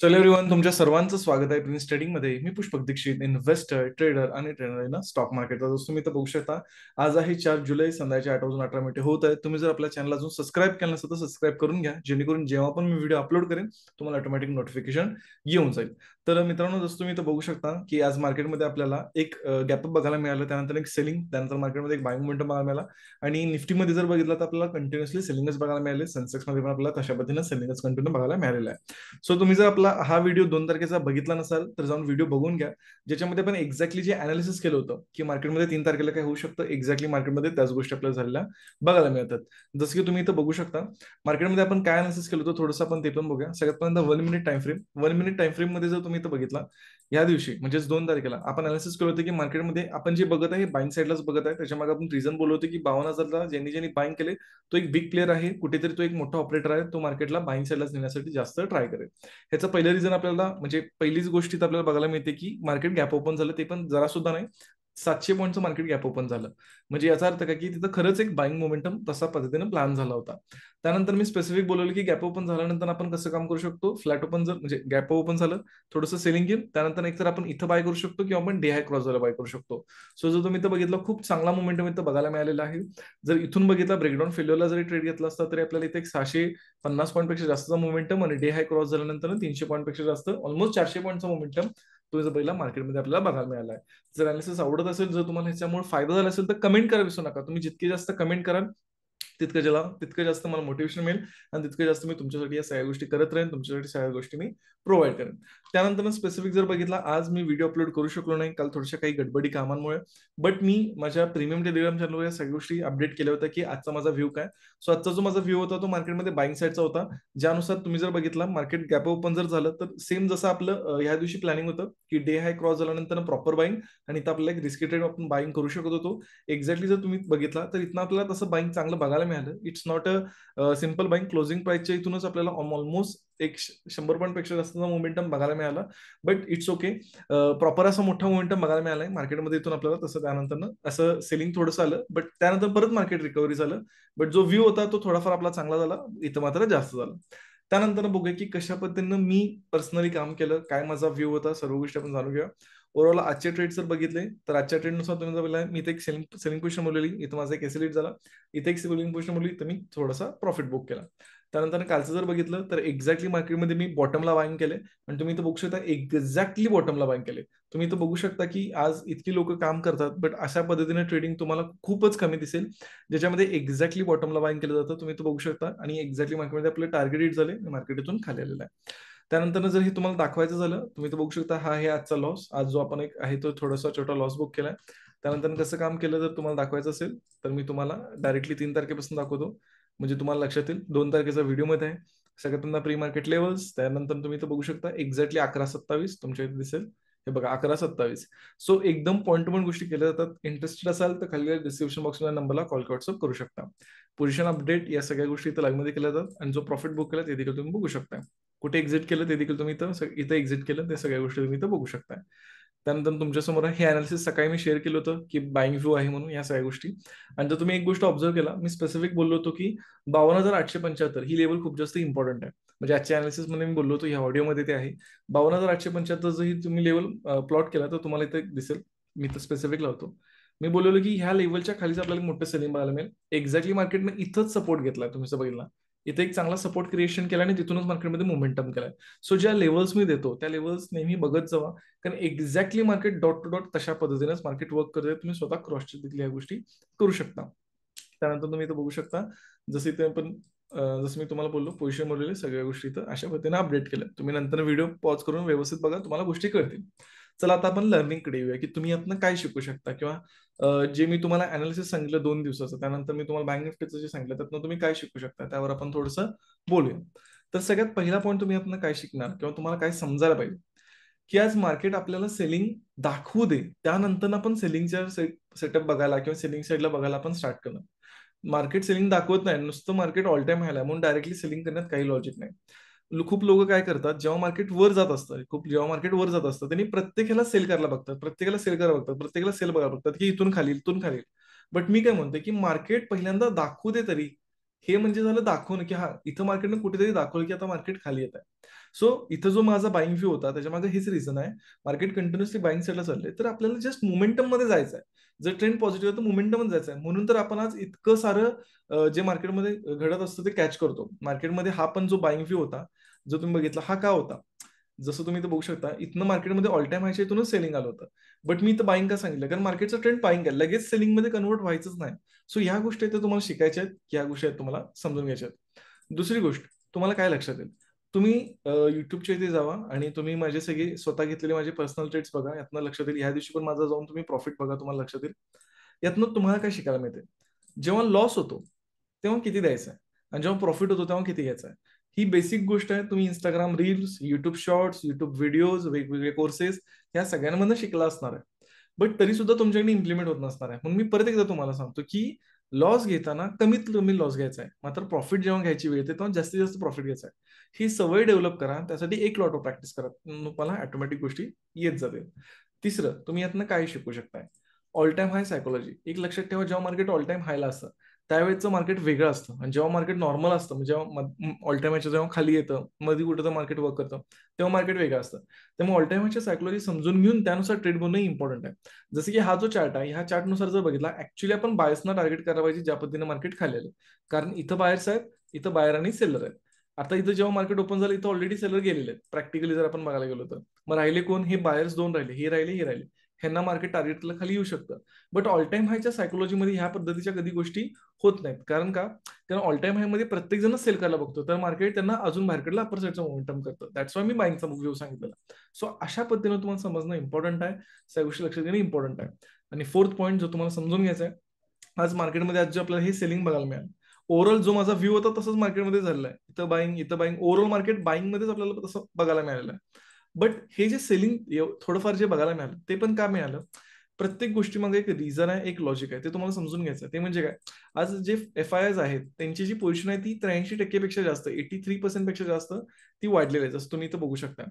चलो एव्हरीवन, तुमच्या सर्वांचं स्वागत आहे प्रिन्स ट्रेडिंगमध्ये. मी पुष्पक दीक्षित, इन्व्हेस्टर, ट्रेडर आणि ट्रेनर आहे ना स्टॉक मार्केटचा. दोस्तों, तुम्ही तर बघू शकता आज आहे 4 जुलै, संध्याकाळचे 8 वाजून 18 मिनिटे होत आहे. तुम्ही जर आपल्या चॅनल अजून सबस्क्राईब केलं नसेल तर सबस्क्राईब करून घ्या, जेणेकरून जेव्हा पण मी व्हिडिओ अपलोड करेन तुम्हाला ऑटोमॅटिक नोटिफिकेशन येऊन जाईल. तर मित्रांनो, दोस्तों, तुम्ही तर बघू शकता की आज मार्केटमध्ये आपल्याला एक गॅप बघायला मिळालं, त्यानंतर एक सेलिंग, त्यानंतर मार्केटमध्ये एक बाईंग मोमेंटम बघायला मिळाला. आणि निफ्टीमध्ये जर बघितलं तर आपल्याला कंटिन्युअसली सेलिंगच बघायला मिळाले. सेन्सेक्समध्ये पण आपल्याला तशा पद्धतीने सेलिंगच कंटिन्यू बघायला मिळालेला आहे. सो तुम्ही जर आपला हा व्हिडिओ 2 तारखेचा बघितला नसाल तर जाऊन व्हिडिओ बघून घ्या, ज्याच्यामध्ये आपण एक्झॅक्टली जे अनालिसिस केलं होतं की मार्केटमध्ये 3 तारखेला काय होऊ शकतं, एक्झॅक्टली मार्केटमध्ये त्याच गोष्टी आपल्याला झालेल्या बघायला मिळतात. जसं की तुम्ही इथं बघू शकता मार्केटमध्ये आपण काय अनालिसिस केलं होतं, थोडंसं आपण ते पण बघूया. सगळ्यात पहिल्यांदा 1 minute time frame. 1 minute time frame मध्ये जर तुम्ही इथं बघितला, या दिवशी म्हणजेच 2 तारखेला आपण अनालिसिस केलं होतं की मार्केटमध्ये आपण जे बघत आहे बाईंग साईडलाच बघत आहे. त्याच्यामागे आपण रिझन बोललो होतो की 52,000ला ज्यांनी ज्यांनी बाईंग केले तो एक बिग प्लेअर आहे, कुठेतरी तो एक मोठा ऑपरेटर आहे, तो मार्केटला बाईंग साईडलाच नेण्यासाठी जास्त ट्राय करेल. ह्याचं पहिलं रिझन आपल्याला म्हणजे पहिलीच गोष्टीत आपल्याला बघायला मिळते की मार्केट गॅप ओपन झालं, ते पण जरा सुद्धा नाही, 700 पॉईंटचं मार्केट गॅप ओपन झालं. म्हणजे याचा अर्थ काय की तिथं खरंच एक बाईंग मोमेंटम तसा पद्धतीने प्लॅन झाला होता. त्यानंतर मी स्पेसिफिक बोलवलं की गॅप ओपन झाल्यानंतर आपण कसं काम करू शकतो. फ्लॅट ओपन जर म्हणजे गॅप ओपन झालं, थोडंसं सेलिंग घेऊन त्यानंतर एकतर आपण इथं बाय करू शकतो किंवा आपण डे हाय क्रॉस झाला बाय करू शकतो. सो जर तुम्ही इथं बघितलं, खूप चांगला मोमेंटम इथं बघायला मिळालेला आहे. जर इथून बघितला ब्रेकडाऊन फेल्युअरला जरी ट्रेड घेतला असता तरी आपल्याला इथे एक 650 पॉईंट पेक्षा जास्तचा मोमेंटम आणि डे हाय क्रॉस झाल्यानंतर 300 पॉईंट पेक्षा जास्त ऑलमोस्ट 400 पॉईंटचा मोमेंटम तो जर पहिला मार्केटमध्ये आपल्याला बघायला मिळाला आहे. जर अनालिसिस आवडत असेल, जर तुम्हाला ह्याच्यामुळे फायदा झाला असेल तर कमेंट करा विसरू नका. तुम्ही जितके जास्त कमेंट कराल तितकं जास्त मला मोटिवेशन मिळेल आणि तितकं जास्त मी तुमच्यासाठी या सगळ्या गोष्टी करत राहीन, तुमच्यासाठी सगळ्या गोष्टी मी प्रोव्हाइड करेन. त्यानंतर स्पेसिफिक जर बघितला, आज मी व्हिडिओ अपलोड करू शकलो नाही काल थोड्याशा काही गडबडी कामांमुळे. बट मी माझ्या प्रीमियम टेलिग्राम चॅनलवर या सगळ्या गोष्टी अपडेट केल्या होत्या की आजचा माझा व्ह्यू काय. सो आजचा जो माझा व्ह्यू होता तो मार्केटमध्ये बाईंग साईडचा होता, ज्यानुसार तुम्ही जर बघितला मार्केट गॅप ओपन जर झालं तर सेम जसं आपलं ह्या दिवशी प्लॅनिंग होतं की डे हाय क्रॉस झाल्यानंतर प्रॉपर बाईंग आणि इथं आपल्याला एक रिस्की ट्रेड आपण बाईंग करू शकत होतो. एक्झॅक्टली जर तुम्ही बघितला तर इथनं आपल्याला तसं बाईंग चांगलं बघायला मिळालं. It's not a simple buying. Closing प्राइसच्या इथूनच आपल्याला ऑलमोस्ट एक 100 पॉईंट पेक्षा जास्तचा मोमेंटम बघायला मिळाला. बट इट्स ओके, प्रॉपर असा मोठा मोमेंटम बघायला मिळालाय मार्केटमध्ये इथून आपल्याला. तसं त्यानंतर असं सेलिंग थोडंसं आलं, बट त्यानंतर परत मार्केट रिकव्हरी झालं. बट जो व्ह्यू होता तो थोडाफार आपला चांगला झाला, इथं मात्र जास्त झाला. त्यानंतर बघूया की कशा पद्धतीनं मी पर्सनली काम केलं, काय माझा व्ह्यू होता, सर्व गोष्टी आपण जाणून घेऊया. ओव्हरऑल आजचे ट्रेड जर बघितले तर आजच्या ट्रेडनुसार तुम्ही जर बघितलं, मी इथे एक सेलिंग सेलिंग पोझिशन बोललेली, इथं माझा एक एसिलेट झाला. इथे एक सेलिंग पोझिशन बोलली, इथं मी थोडासा प्रॉफिट बुक केला. त्यानंतर कालचं जर बघितलं तर एक्झॅक्टली मार्केटमध्ये मी बॉटमला बाईंग केले आणि तुम्ही इथं बघू शकता एक्झॅक्टली बॉटमला बाईंग केले. तुम्ही इथं बघू शकता की आज इतकी लोक काम करतात, बट अशा पद्धतीने ट्रेडिंग तुम्हाला खूपच कमी दिसेल ज्याच्यामध्ये एक्झॅक्टली बॉटमला बाईंग केलं जातं. तुम्ही इथं बघू शकता आणि एक्झॅक्टली मार्केटमध्ये आपले टार्गेट हिट झाले, मार्केटतून खाली आलेलं आहे. त्यानंतर जर हे तुम्हाला दाखवायचं झालं, तुम्ही तर बघू शकता हा आहे आजचा लॉस. आज जो आपण एक आहे तो थोडासा छोटा लॉस बुक केलाय. त्यानंतर कसं काम केलं जर तुम्हाला दाखवायचं असेल तर मी तुम्हाला डायरेक्टली 3 तारखेपासून दाखवतो, म्हणजे तुम्हाला लक्षात येईल. 2 तारखेचा व्हिडिओमध्ये आहे. सगळ्यात पुन्हा प्री मार्केट लेवल्स, त्यानंतर तुम्ही तर बघू शकता एक्झॅक्टली 11:27 तुमच्या इथे दिसेल. हे बघा 11:27. सो एकदम पॉईंट टू पॉईंट गोष्टी केल्या जातात. इंटरेस्टेड असाल तर खाली डिस्क्रिप्शन बॉक्समध्ये नंबरला कॉल व्हॉट्सअप करू शकता. पोझिशन अपडेट या सगळ्या गोष्टी इथं लाईव्हमध्ये केल्या जातात आणि जो प्रॉफिट बुक केला ते देखील तुम्ही बघू शकता. कुठे एक्झिट केलं ते देखील तुम्ही इथं एक्झिट केलं ते सगळ्या गोष्टी तुम्ही इथं बघू शकता. त्यानंतर तुमच्यासमोर हे अनालिसिस सकाळी मी शेअर केलं होतं की बाईंग व्ह्यू आहे म्हणून या सगळ्या गोष्टी. आणि जर तुम्ही एक गोष्ट ऑब्झर्व केला, मी स्पेसिफिक बोललो होतो की 52,875 ही लेवल खूप जास्त इम्पॉर्टंट आहे. म्हणजे आजच्या अनालिसिसमध्ये मी बोललो होतो, ह्या ऑडिओमध्ये ते आहे. 52,875 जर ही तुम्ही लेवल प्लॉट केला तर तुम्हाला इथे दिसेल. मी तर स्पेसिफिक लावतो. मी बोललो की ह्या लेवलच्या खालीच आपल्याला मोठं सेलिंग बघायला मिळेल. एक्झॅक्टली मार्केटने इथंच सपोर्ट घेतला, तुम्ही असं बघितला. इथे एक चांगला सपोर्ट क्रिएशन केला आणि तिथूनच मार्केटमध्ये मोमेंटम केलाय. सो ज्या लेवल्स मी देतो त्या लेवल्स नेहमी बघत जावा, कारण exactly market dot to dot तशा पद्धतीनेच मार्केट वर्क करते. तुम्ही स्वतः क्रॉस चेक देखील या गोष्टी करू शकता. त्यानंतर तुम्ही इथं बघू शकता, जसे इथे आपण जसं मी तुम्हाला बोललो पोझिशन बोललेले सगळ्या गोष्टी इथं अशा पद्धतीने अपडेट केल्या. तुम्ही नंतर व्हिडिओ पॉज करून व्यवस्थित बघा, तुम्हाला गोष्टी कळतील. चला आता आपण लर्निंगकडे येऊया की तुम्ही यातनं काय शिकू शकता, किंवा जे मी तुम्हाला अनालिसिस सांगितलं 2 दिवसाचं, त्यानंतर मी तुम्हाला बँक निफ्टीचं जे सांगितलं त्यातनं तुम्ही काय शिकू शकता त्यावर आपण थोडंसं बोलूया. तर सगळ्यात पहिला पॉईंट तुम्ही यातनं काय शिकणार किंवा तुम्हाला काय समजायला पाहिजे की आज मार्केट आपल्याला सेलिंग दाखवू दे, त्यानंतर आपण सेलिंगच्या सेटअप बघायला किंवा सेलिंग साईडला बघायला आपण स्टार्ट करणार. मार्केट सेलिंग दाखवत नाही, नुसतं मार्केट ऑल टाइम हायला म्हणून डायरेक्टली सेलिंग करण्यात काही लॉजिक नाही. खूप लोक काय करतात, जेव्हा मार्केट वर जात असतं, जेव्हा मार्केट वर जात असतं त्यांनी प्रत्येकाला सेल करायला बघतात, प्रत्येकाला सेल करायला बघतात, प्रत्येकाला सेल बघायला बघतात की इथून खाली इथून खाली. बट मी काय म्हणतोय की मार्केट पहिल्यांदा दाखवू दे तरी, हे म्हणजे झालं दाखवणं, की हा इथं मार्केटनं कुठेतरी दाखवलं, की आता मार्केट खाली येत आहे. सो इथं जो माझा बाईंग व्ह्यू होता त्याच्यामागे हेच रिझन आहे. मार्केट कंटिन्युअसली बाईंग साईडला चाललंय, तर आपल्याला जस्ट मोमेंटम मध्ये जायचं आहे. जर ट्रेंड पॉझिटिव्ह आहे तर मोमेंटम मध्ये जायचं आहे. म्हणून तर आपण आज इतकं सारं जे मार्केटमध्ये घडत असतं ते कॅच करतो. मार्केटमध्ये हा पण जो बाईंग व्ह्यू होता, जो तुम्ही बघितला, हा का होता? जसं तुम्ही इथं बघू शकता, इथनं मार्केटमध्ये ऑल टाइम हायच्या इथूनच सेलिंग आलं होतं. बट मी इथं बाईंग का सांगितलं? कारण मार्केटचा ट्रेंड बाईंग आहे. लगेच सेलिंगमध्ये कन्वर्ट व्हायचंच नाही. सो ह्या गोष्टी इथं तुम्हाला शिकायच्या आहेत, ह्या गोष्टी आहेत तुम्हाला समजून घ्यायच्या आहेत. दुसरी गोष्ट, तुम्हाला काय लक्षात येईल? तुम्ही युट्यूबच्या इथे जावा आणि तुम्ही माझे सगळे स्वतः घेतलेले माझे पर्सनल ट्रेड्स बघा. यातनं लक्षात येईल. ह्या दिवशी पण माझा जाऊन तुम्ही प्रॉफिट बघा, तुम्हाला लक्षात येईल. यातनं तुम्हाला काय शिकायला मिळते? जेव्हा लॉस होतो तेव्हा किती द्यायचा आहे आणि जेव्हा प्रॉफिट होतो तेव्हा किती घ्यायचा आहे. ही बेसिक गोष्ट आहे. तुम्ही Instagram reels, YouTube shorts, YouTube videos, वेगवेगळे कोर्सेस या सगळ्यांमधून शिकला असणार आहे. बट तरी सुद्धा तुमच्याकडे इम्प्लिमेंट होत नसणार आहे. म्हणून मी परत एकदा तुम्हाला सांगतो की लॉस घेताना कमीत कमी लॉस घ्यायचा आहे. मात्र प्रॉफिट जेव्हा घ्यायची वेळ येते तेव्हा जास्तीत जास्त प्रॉफिट घ्यायचा आहे. ही सवय डेव्हलप करा. त्यासाठी एक लॉट ऑफ प्रॅक्टिस करा. तुम्हाला ऑटोमॅटिक गोष्टी येत जातील. तिसरं, तुम्ही यातनं काय शिकू शकताय? ऑल टाइम हाय सायकोलॉजी. एक लक्षात ठेवा, जेव्हा मार्केट ऑल टाइम हायला असतं त्यावेळेचं मार्केट वेगळं असतं आणि जेव्हा मार्केट नॉर्मल असतं म्हणजे जेव्हा ऑल टाइम जेव्हा खाली येतं, मध्ये कुठं तर मार्केट वर्क करतं, तेव्हा मार्केट वेगळं असतं. त्यामुळे ऑल टाइम सायकोलॉजी समजून घेऊन त्यानुसार ट्रेड बनणं इम्पॉर्टंट आहे. जसं की हा जो चार्ट आहे, ह्या चार्टनुसार जर बघितला, ऍक्च्युली आपण बायर्सना टार्गेट करायला पाहिजे ज्या पद्धतीने मार्केट खाली आलं. कारण इथं बायर्स आहेत, इथं बायर आणि सेलर आहेत. आता इथं जेव्हा मार्केट ओपन झालं, इथं ऑलरेडी सेलर गेलेले आहेत. प्रॅक्टिकली जर आपण बघायला गेलो तर मग राहिले कोण? हे बायर्स दोन राहिले, हे राहिले, हे राहिले. ह्यांना मार्केट टार्गेटला खाली येऊ शकतं. बट ऑल टाइम हायच्या सायकोलॉजीमध्ये ह्या पद्धतीच्या कधी गोष्टी होत नाहीत. कारण का? कारण ऑल टाइम हायमध्ये प्रत्येक जण सेल करायला बघतो, तर मार्केट त्यांना अजून बाहेरकडला अपर साईडचा मोमेंटम करतं. दॅट्स वाय मी बाईंगचा व्ह्यू सांगितलेला. सो अशा पद्धतीने तुम्हाला समजणं इम्पॉर्टंट आहे. सगळ्या गोष्टी लक्षात घेणं इम्पॉर्टंट आहे. आणि फोर्थ पॉईंट जो तुम्हाला समजून घ्यायचा आहे, आज मार्केटमध्ये आज जे आपल्याला हे सेलिंग बघायला मिळालं, ओव्हरऑल जो माझा व्ह्यू होता तसंच मार्केटमध्ये झालेला आहे. इथं बाईंग, इथं बाईंग, ओव्हरऑल मार्केट बाईंग मध्येच आपल्याला तसं बघायला मिळालेलं आहे. बट हे जे सेलिंग थोडंफार जे बघायला मिळालं ते पण का मिळालं? प्रत्येक गोष्टीमागे एक रिझन आहे, एक लॉजिक आहे. ते तुम्हाला समजून घ्यायचं आहे. ते म्हणजे काय? आज जे FIs आहेत त्यांची जी पोझिशन आहे ती 83% पेक्षा जास्त, 83% पेक्षा जास्त ती वाढलेली आहे, जसं तुम्ही इथं बघू शकता.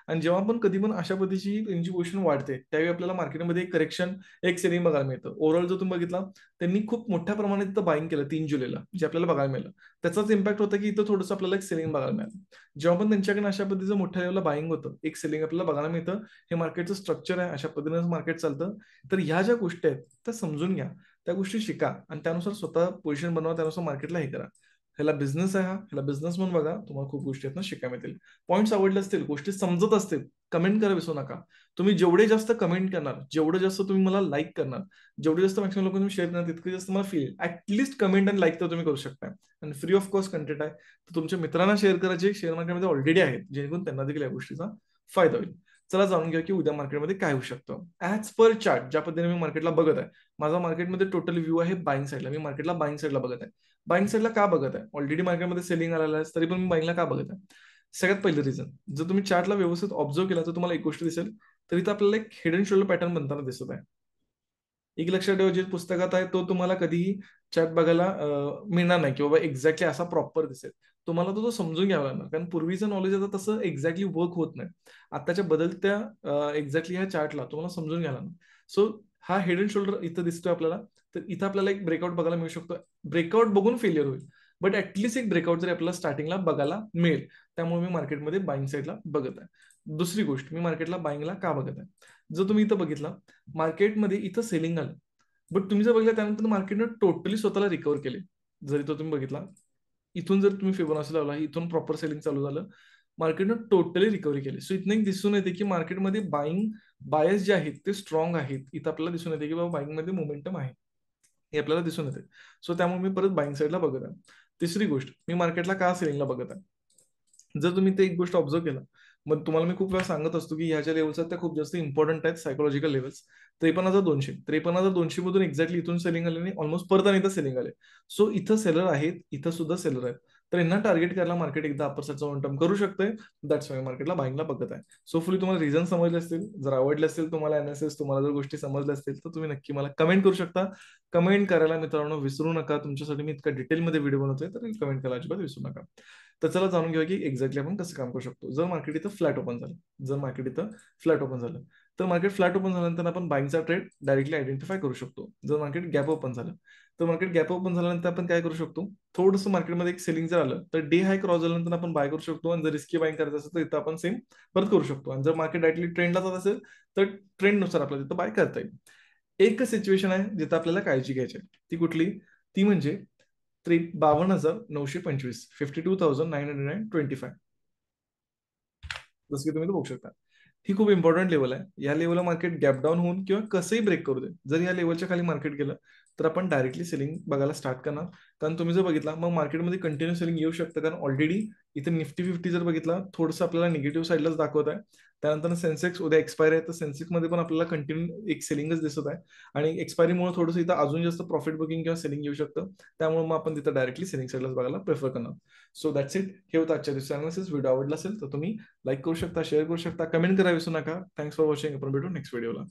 आणि जेव्हा पण कधी पण अशा पद्धतीची त्यांची पोझिशन वाढते त्यावेळी आपल्याला मार्केटमध्ये एक करेक्शन, एक सेलिंग बघायला मिळतं. ओव्हरऑल जर तुम्ही बघितला, त्यांनी खूप मोठ्या प्रमाणात इथं बाईंग केलं 3 जुलैला, जे आपल्याला बघायला मिळालं. त्याचाच इम्पॅक्ट होता की इथं थोडंसं आपल्याला एक सेलिंग बघायला मिळालं. जेव्हा पण त्यांच्याकडे अशा पद्धतीचं मोठ्या लेवलला बाईंग होतं, एक सेलिंग आपल्याला बघायला मिळतं. हे मार्केटचं स्ट्रक्चर आहे, अशा पद्धतीनं मार्केट चालतं. तर ह्या ज्या गोष्टी आहेत त्या समजून घ्या, त्या गोष्टी शिका आणि त्यानुसार स्वतः पोझिशन बनवा, त्यानुसार मार्केटला हे करा. ह्याला बिझनेस आहे, ह्याला बिझनेस म्हणून बघा. तुम्हाला खूप गोष्टी आहेत ना शिकायला मिळतील. पॉईंट्स आवडले असतील, गोष्टी समजत असतील, कमेंट करा विसरू नका. तुम्ही जेवढे जास्त कमेंट करणार, जेवढं जास्त तुम्ही मला लाईक करणार, जेवढे जास्त मॅक्सिमम लोक तुम्ही शेअर करणार, तितकं जास्त मला फील. ऍटलीस्ट कमेंट आणि लाईक तर तुम्ही करू शकता. आणि फ्री ऑफ कॉस्ट कंटेंट आहे, तर तुमच्या मित्रांना शेअर करायचे शेअर मार्केटमध्ये ऑलरेडी आहेत, जेणेकरून त्यांना देखील या गोष्टीचा फायदा होईल. चला जाणून घ्या की उद्या मार्केटमध्ये काय होऊ शकतं. ऍज पर चार्ट ज्या पद्धतीने मी मार्केटला बघत आहे, माझा मार्केटमध्ये टोटल व्ह्यू आहे बाईंग साईडला. मी मार्केटला बाईंग साईडला बघत आहे. बाईंग साईडला का बघत आहे? ऑलरेडी मार्केटमध्ये सेलिंग आलेला आहे, तरी पण मी बाईंगला का बघत आहे? सगळ्यात पहिलं रिझन, जर तुम्ही चार्टला व्यवस्थित ऑब्झर्व केला तर तुम्हाला एक गोष्ट दिसेल, तर इथं आपल्याला एक हेड अँड शोल्डर पॅटर्न बनताना दिसत आहे. एक लक्षात ठेवा, जे पुस्तकात आहे तो तुम्हाला कधीही चार्ट बघायला मिळणार नाही की बाबा एक्झॅक्टली असा प्रॉपर दिसेल. तुम्हाला तो समजून घ्यावा लागणार, कारण पूर्वीचं नॉलेज आता तसं एक्झॅक्टली वर्क होत नाही. आताच्या बदलत्या एक्झॅक्टली ह्या चार्टला तुम्हाला समजून घ्यावा लागणार. सो हा हेड अँड शोल्डर इथं दिसतोय आपल्याला, तर इथं आपल्याला एक ब्रेकआउट बघायला मिळू शकतो. ब्रेकआउट बघून फेलियर होईल, बट ऍटलीस्ट एक ब्रेकआउट जरी आपल्याला स्टार्टिंगला बघायला मिळेल. त्यामुळे मी मार्केटमध्ये बाईंग साईडला बघत आहे. दुसरी गोष्ट, मी मार्केटला बाईंगला का बघत आहे? जर तुम्ही इथं बघितलं, मार्केटमध्ये इथं सेलिंग आलं, बट तुम्ही जर बघितलं त्यानंतर मार्केटनं टोटली स्वतःला रिकवर केले. जरी तो तुम्ही बघितला, इथून जर तुम्ही फिबोनाची लावला, इथून प्रॉपर सेलिंग चालू झालं, मार्केटनं टोटली रिकव्हरी केली. सो इथनं एक दिसून येते की मार्केटमध्ये बाईंग बायस जे आहेत ते स्ट्रॉंग आहेत. इथं आपल्याला दिसून येते की बाबा बाईंगमध्ये मोमेंटम आहे, हे आपल्याला दिसून येते. सो त्यामुळे मी परत बाईंग साईडला बघत आहे. तिसरी गोष्ट, मी मार्केटला का सेलिंगला बघत आहे? जर तुम्ही ते एक गोष्ट ऑब्झर्व केला, मग तुम्हाला मी खूप वेळा सांगत असतो की ह्या ज्या लेवल्स आहेत त्या खूप जास्त इम्पॉर्टंट आहेत, सायकोलॉजिकल लेवल्स. 53,200 म्हणून एक्झॅक्टली इथून सेलिंग आले आणि ऑलमोस्ट परत आणि इथं सेलिंग आले. सो इथं सेलर आहेत, इथं सुद्धा सेलर आहेत. तर यांना टार्गेट करायला मार्केट एकदा अपर साईडचा मोमेंटम करू शकते. दॅट्स वाय मार्केटला बाईंगला बघत आहे. सो फुली तुम्हाला रिझन समजले असतील, जर आवडले असतील तुम्हाला अनालिसिस, तुम्हाला जर गोष्टी समजल्या असतील तर तुम्ही नक्की मला कमेंट करू शकता. कमेंट करायला मित्रांनो विसरू नका. तुमच्यासाठी मी इतका डिटेलमध्ये व्हिडिओ बनवतोय, तर कमेंट करायला अजिबात विसरू नका. तर चला जाणून घेऊया की एक्झॅक्टली आपण कसं काम करू शकतो. जर मार्केट इथं फ्लॅट ओपन झालं, तर मार्केट फ्लॅट ओपन झाल्यानंतर आपण बाईंगचा ट्रेड डायरेक्टली आयडेंटिफाय करू शकतो. जर मार्केट गॅप ओपन झालं तर मार्केट गॅप ओपन झाल्यानंतर आपण काय करू शकतो, थोडंसं मार्केटमध्ये एक सेलिंग जर आलं तर डे हाय क्रॉस झाल्यानंतर आपण बाय करू शकतो. आणि जर रिस्की बाईंग करायचं असेल तर इथं आपण सेम परत करू शकतो. आणि जर मार्केट डायरेक्टली ट्रेंडला जात असेल तर ट्रेंडनुसार आपल्याला तिथं बाय करता येईल. एकच सिच्युएशन आहे जिथं आपल्याला काळजी घ्यायची आहे, ती कुठली, ती म्हणजे 52,925, 52,925. जसं की तुम्ही बघू शकता, ही खूप इम्पॉर्टंट लेवल आहे. या लेवलला मार्केट गॅप डाऊन होऊन किंवा कसंही ब्रेक करू दे, जर या लेवलच्या खाली मार्केट गेलं तर आपण डायरेक्टली सेलिंग बघायला स्टार्ट करणार. कारण तुम्ही जर बघितला मग मार्केटमध्ये कंटिन्यू सेलिंग येऊ शकतं. कारण ऑलरेडी इथे निफ्टी 50 जर बघितला थोडंसं आपल्याला निगेटिव्ह साईडलाच दाखवत आहे. त्यानंतर सेन्सेक्स उद्या एक्सपायरी आहे, तर सेन्सेक्समध्ये पण आपल्याला कंटिन्यू एक सेलिंगच दिसत आहे. आणि एक्सपायरीमुळे थोडंसं इथं अजून जास्त प्रॉफिट बुकिंग किंवा सेलिंग येऊ शकतं. त्यामुळे मग आपण तिथं डायरेक्टली सेलिंग साईडलाच बघायला प्रेफर करणार. So that's it. हे होतं आजच्या दिवसाचा अनालिसिस. व्हिडिओ आवडला असेल तर तुम्ही लाईक करू शकता, शेअर करू शकता, कमेंट करा विसरू नका. Thanks for watching. आपण भेटू नेक्स्ट व्हिडिओला.